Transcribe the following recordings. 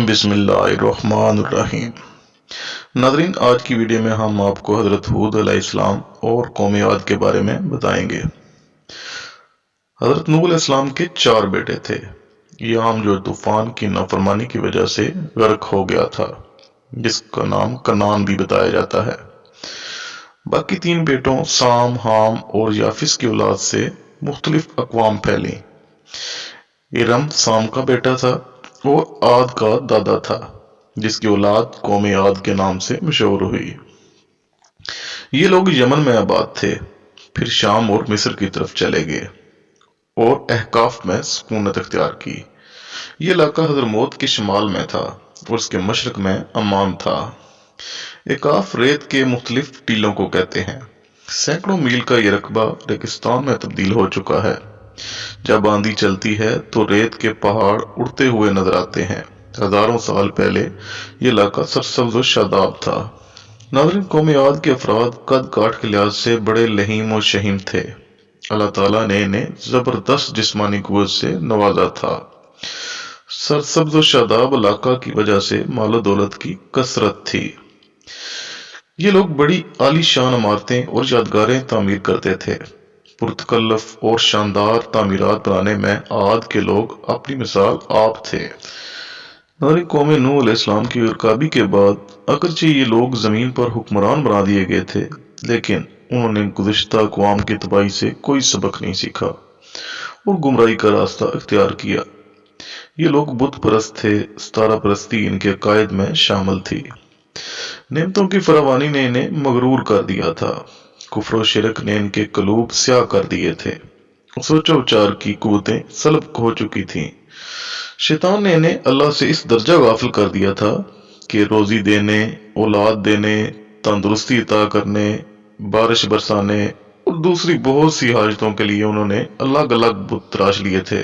बिस्मिल्लाहिर्रहमानिर्रहीम। नाज़रीन, आज की वीडियो में हम आपको हज़रत हूद अलैहिस्सलाम और कौम आद के बारे में बताएंगे। हज़रत नूह अलैहिस्सलाम के 4 बेटे थे। याम जो तूफान की नाफरमानी की वजह से गर्क हो गया था, जिसका नाम कनान भी बताया जाता है। बाकी 3 बेटों साम, हाम और याफिस की औलाद से मुख्तलिफ अक़वाम फैली। इरम साम का बेटा था और आद का दादा था, जिसकी औलाद कौम आद के नाम से मशहूर हुई। ये लोग यमन में आबाद थे, फिर शाम और मिस्र की तरफ चले गए और अहकाफ में सुकूनत अख्तियार की। ये इलाका हजरमौत के शुमाल में था और उसके मशरक में अम्मान था। अहकाफ रेत के मुख्तलिफ टीलों को कहते हैं। सैकड़ों मील का ये रकबा रेगिस्तान में तब्दील हो चुका है। जब आंधी चलती है तो रेत के पहाड़ उड़ते हुए नजर आते हैं। हजारों साल पहले ये इलाका सरसब्ज और शादाब था। नाज़रीन, कौम आद के अफराद कद काठ के लिहाज से बड़े लहीम और शहीम थे। अल्लाह ताला ने इन्हें जबरदस्त जिस्मानी कुव्वत से नवाजा था। सरसब्ज और शादाब इलाका की वजह से मालो दौलत की कसरत थी। ये लोग बड़ी आलीशान इमारतें और यादगारें तामीर करते थे। पुरतकल्लफ और शानदार तामीरात बनाने में आद के लोग अपनी मिसाल आप थे। नाज़रीन, कौम नूह अलैहिस्सलाम की गिरकाबी के बाद अगरचे ये लोग जमीन पर हुक्मरान बना दिए गए थे, लेकिन उन्होंने गुज़िश्ता अक़वाम की तबाही से कोई सबक नहीं सीखा और गुमराही का रास्ता इख्तियार किया। ये लोग बुत परस्त थे, सितारा परस्ती इनके अकायद में शामिल थी। नेमतों की फरावानी ने इन्हें मगरूर कर दिया था। कुफ्र और शिरक ने इनके कलूब स्याह कर दिए थे। सोचो विचार की कुव्वतें सलब हो चुकी थीं। शैतान ने इन्हें अल्लाह से इस दर्जा गाफिल कर दिया था कि रोजी देने, औलाद देने, तंदुरुस्ती अता करने, बारिश बरसाने और दूसरी बहुत सी हाजतों के लिए उन्होंने अलग अलग बुत तराश लिए थे।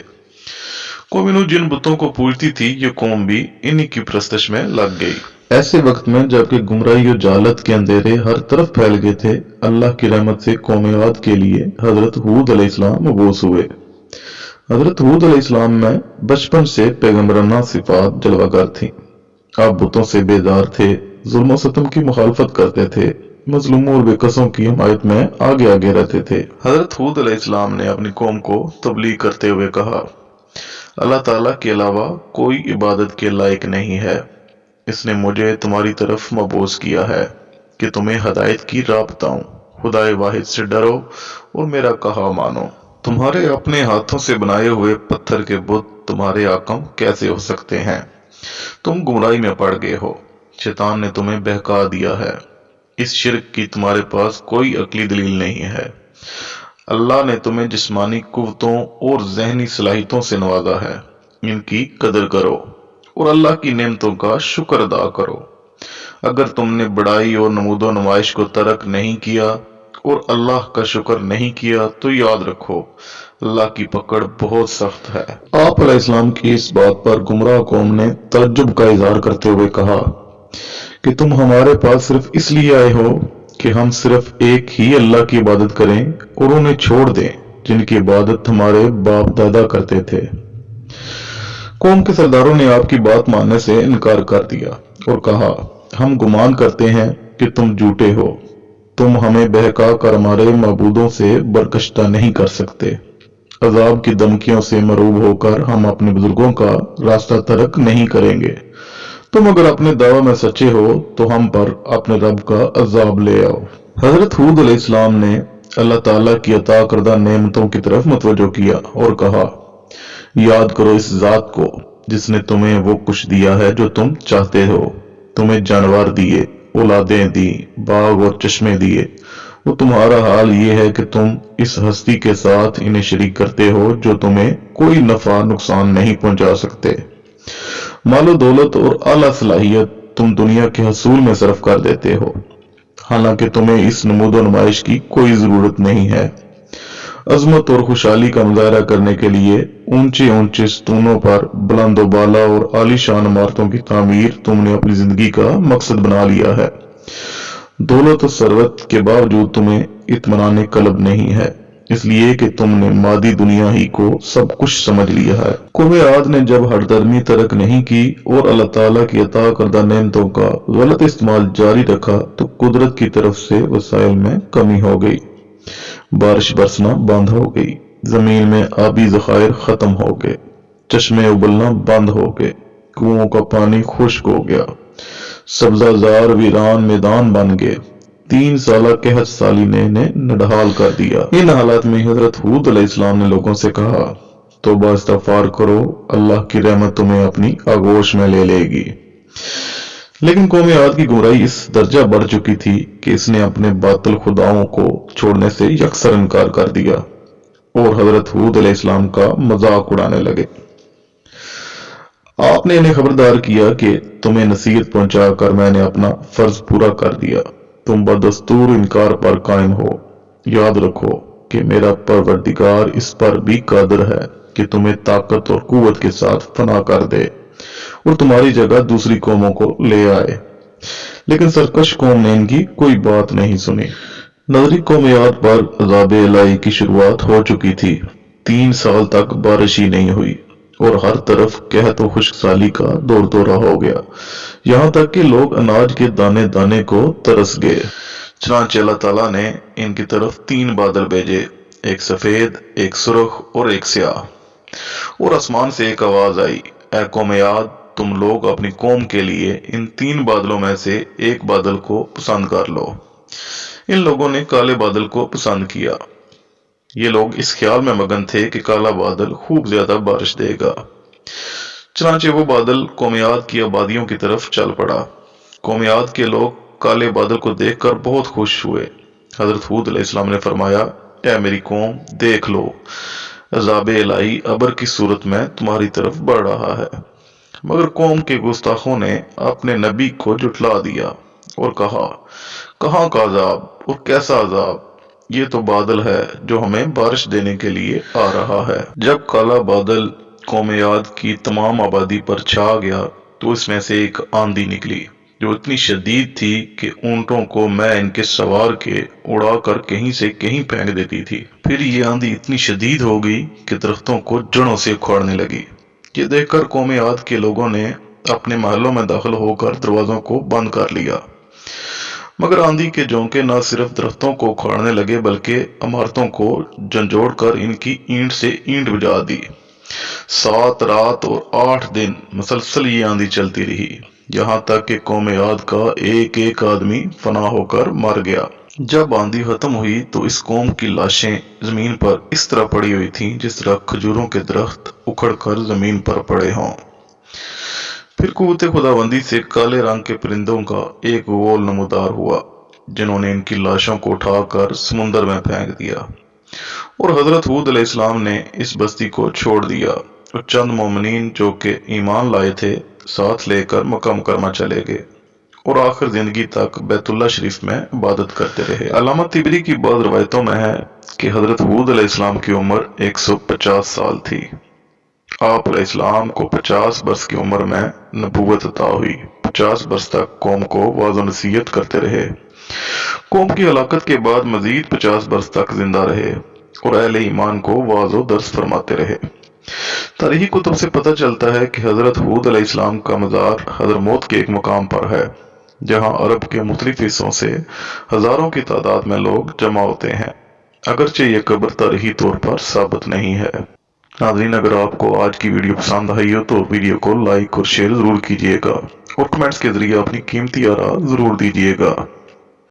कौम नूह जिन बुतों को पूजती थी, ये कौम भी इन्हीं की प्रस्तश में लग गई। ऐसे वक्त में जबकि गुमराही और जालत के अंधेरे हर तरफ फैल गए थे, अल्लाह की रहमत से कौम आद के लिए हजरत हूद अलैहिस्सलाम मबूस हुए। हजरत हूद अलैहिस्सलाम में बचपन से पैगंबराना सिफात जलवागर थी। आप बुतों से बेदार थे, जुल्म सतम की मुखालफत करते थे, मजलूमों और बेकसों की हिमायत में आगे आगे रहते थे। हजरत हूद अलैहिस्सलाम ने अपनी कौम को तबलीग करते हुए कहा, अल्लाह ताला के अलावा कोई इबादत के लायक नहीं है। इसने मुझे तुम्हारी तरफ मबूस किया है कि तुम्हें हदायत की राह बताऊं। खुदाए वाहिद से डरो और मेरा कहा मानो। तुम्हारे अपने हाथों से बनाए हुए पत्थर के बुत तुम्हारे आकम कैसे हो सकते हैं? तुम गुमराही में पड़ गए हो। शैतान ने तुम्हें बहका दिया है। इस शिरक की तुम्हारे पास कोई अकली दलील नहीं है। अल्लाह ने तुम्हें जिस्मानी कुव्वतों और जहनी सलाहियतों से नवाजा है। इनकी कदर करो और अल्लाह की नेमतों का शुक्र अदा करो। अगर तुमने बड़ाई और नमूदो नुमाइश को तर्क नहीं किया और अल्लाह का शुक्र नहीं किया तो याद रखो, अल्लाह की पकड़ बहुत सख्त है। आप अलैहिस्सलाम की इस बात पर गुमराह कौम ने तअज्जुब का इजहार करते हुए कहा कि तुम हमारे पास सिर्फ इसलिए आए हो कि हम सिर्फ एक ही अल्लाह की इबादत करें और उन्हें छोड़ दें जिनकी इबादत हमारे बाप दादा करते थे। कौम के सरदारों ने आपकी बात मानने से इनकार कर दिया और कहा, हम गुमान करते हैं कि तुम झूठे हो। तुम हमें बहका कर हमारे मबूदों से बरकश्ता नहीं कर सकते। अजाब की धमकियों से मरूब होकर हम अपने बुजुर्गों का रास्ता तर्क नहीं करेंगे। तुम अगर अपने दावा में सच्चे हो तो हम पर अपने रब का अजाब ले आओ। हजरत हूद अलैहिस्सलाम ने अल्लाह ताला की अता करदा नेमतों की तरफ मुतवज्जो किया और कहा, याद करो इस जात को जिसने तुम्हें वो कुछ दिया है जो तुम चाहते हो। तुम्हें जानवर दिए, औलादें दी, बाग और चश्मे दिए। वो तुम्हारा हाल ये है कि तुम इस हस्ती के साथ इन्हें शरीक करते हो जो तुम्हें कोई नफा नुकसान नहीं पहुंचा सकते। मालो दौलत और आला सलाहियत तुम दुनिया के हसूल में सर्फ कर देते हो, हालांकि तुम्हें इस नमूदो नुमाइश की कोई जरूरत नहीं है। अजमत और खुशहाली का मुजाहरा करने के लिए ऊंचे ऊंचे स्तूनों पर बुलंद बाला और आलीशान इमारतों की तामीर तुमने अपनी जिंदगी का मकसद बना लिया है। दौलत और सरवत के बावजूद तुम्हें इत्मीनान कल्ब नहीं है। اس لیے کہ تم نے مادی دنیا ہی کو سب کچھ سمجھ لیا ہے۔ قوم عاد نے جب ہردرمی ترک نہیں کی اور اللہ تعالیٰ کی عطا کردہ نعمتوں کا غلط استعمال جاری رکھا تو قدرت کی طرف سے وسائل میں کمی ہو گئی، بارش برسنا بند ہو گئی، زمین میں آبی ذخائر ختم ہو گئے، چشمے ابلنا بند ہو گئے، کنوؤں کا پانی خشک ہو گیا، سبزہ زار ویران میدان بن گئے، 3 سالہ قحط سالی نے انہیں نڈھال کر دیا۔ ان حالات میں حضرت ہود علیہ السلام نے لوگوں سے کہا، توبہ استغفار کرو، اللہ کی رحمت تمہیں اپنی آغوش میں لے لے گی۔ لیکن قوم عاد کی گمراہی اس درجہ بڑھ چکی تھی کہ اس نے اپنے باطل خداؤں کو چھوڑنے سے یکسر انکار کر دیا اور حضرت ہود علیہ السلام کا مذاق اڑانے لگے۔ آپ نے انہیں خبردار کیا کہ تمہیں نصیحت پہنچا کر میں نے اپنا فرض پورا کر دیا، تم بدستور انکار پر قائم ہو۔ یاد رکھو کہ میرا پروردگار اس پر بھی قادر ہے کہ تمہیں طاقت اور قوت کے ساتھ فنا کر دے اور تمہاری جگہ دوسری قوموں کو لے آئے۔ لیکن سرکش قوم نے ان کی کوئی بات نہیں سنی۔ نظری قوم عاد پر عذاب الہی کی شروعات ہو چکی تھی۔ 3 سال تک بارش ہی نہیں ہوئی اور ہر طرف قحط و خشک سالی کا دور دورہ ہو گیا، یہاں تک کہ لوگ اناج کے دانے دانے کو ترس گئے۔ چنانچہ اللہ تعالیٰ نے ان کی طرف 3 بادل بھیجے، ایک سفید، ایک سرخ اور ایک سیاہ، اور آسمان سے ایک آواز آئی، اے قوم عاد، تم لوگ اپنی قوم کے لیے ان 3 بادلوں میں سے ایک بادل کو پسند کر لو۔ ان لوگوں نے کالے بادل کو پسند کیا۔ یہ لوگ اس خیال میں مگن تھے کہ کالا بادل خوب زیادہ بارش دے گا۔ چنانچہ وہ بادل قوم عاد کی آبادیوں کی طرف چل پڑا۔ قوم عاد کے لوگ کالے بادل کو دیکھ کر بہت خوش ہوئے۔ حضرت ہود علیہ السلام نے فرمایا، اے میری قوم، دیکھ لو، عذاب الہی ابر کی صورت میں تمہاری طرف بڑھ رہا ہے۔ مگر قوم کے گستاخوں نے اپنے نبی کو جھٹلا دیا اور کہا، کہاں کا عذاب اور کیسا عذاب؟ یہ تو بادل ہے جو ہمیں بارش دینے کے لیے آ رہا ہے۔ جب کالا بادل قوم عاد کی تمام آبادی پر چھا گیا تو اس میں سے ایک آندھی نکلی جو اتنی شدید تھی کہ اونٹوں کو میں ان کے سوار کے اڑا کر کہیں سے کہیں پھینک دیتی تھی۔ پھر یہ آندھی اتنی شدید ہو گئی کہ درختوں کو جڑوں سے اکھاڑنے لگی۔ یہ دیکھ کر قوم عاد کے لوگوں نے اپنے محلوں میں داخل ہو کر دروازوں کو بند کر لیا۔ مگر آندھی کے جھونکے نہ صرف درختوں کو اکھاڑنے لگے بلکہ عمارتوں کو جھنجھوڑ کر ان کی اینٹ سے اینٹ بجا دی۔ 7 رات اور 8 دن مسلسل یہ آندھی چلتی رہی، یہاں تک کہ قوم عاد کا ایک ایک آدمی فنا ہو کر مر گیا۔ جب آندھی ختم ہوئی تو اس قوم کی لاشیں زمین پر اس طرح پڑی ہوئی تھیں جس طرح کھجوروں کے درخت اکھڑ کر زمین پر پڑے ہوں۔ پھر قوت خداوندی سے کالے رنگ کے پرندوں کا ایک غول نمودار ہوا جنہوں نے ان کی لاشوں کو اٹھا کر سمندر میں پھینک دیا، اور حضرت ہود علیہ السلام نے اس بستی کو چھوڑ دیا اور چند مومنین جو کہ ایمان لائے تھے ساتھ لے کر مکہ مکرمہ چلے گئے اور آخر زندگی تک بیت اللہ شریف میں عبادت کرتے رہے۔ علامہ طبری کی بعض روایتوں میں ہے کہ حضرت ہود علیہ السلام کی عمر 150 سال تھی۔ آپ علیہ السلام کو 50 برس کی عمر میں نبوت عطا ہوئی۔ 50 برس تک قوم کو واعظ و نصیحت کرتے رہے۔ قوم کی ہلاکت کے بعد مزید 50 برس تک زندہ رہے اور اہل ایمان کو واعظ و درس فرماتے رہے۔ تاریخی کتب سے پتہ چلتا ہے کہ حضرت ہود علیہ السلام کا مزار حضرموت کے ایک مقام پر ہے جہاں عرب کے مختلف حصوں سے ہزاروں کی تعداد میں لوگ جمع ہوتے ہیں، اگرچہ یہ قبر تاریخی طور پر ثابت نہیں ہے۔ ناظرین، اگر آپ کو آج کی ویڈیو پسند آئی ہو تو ویڈیو کو لائک اور شیئر ضرور کیجیے گا اور کمنٹس کے ذریعے اپنی قیمتی آراء ضرور دیجیے گا۔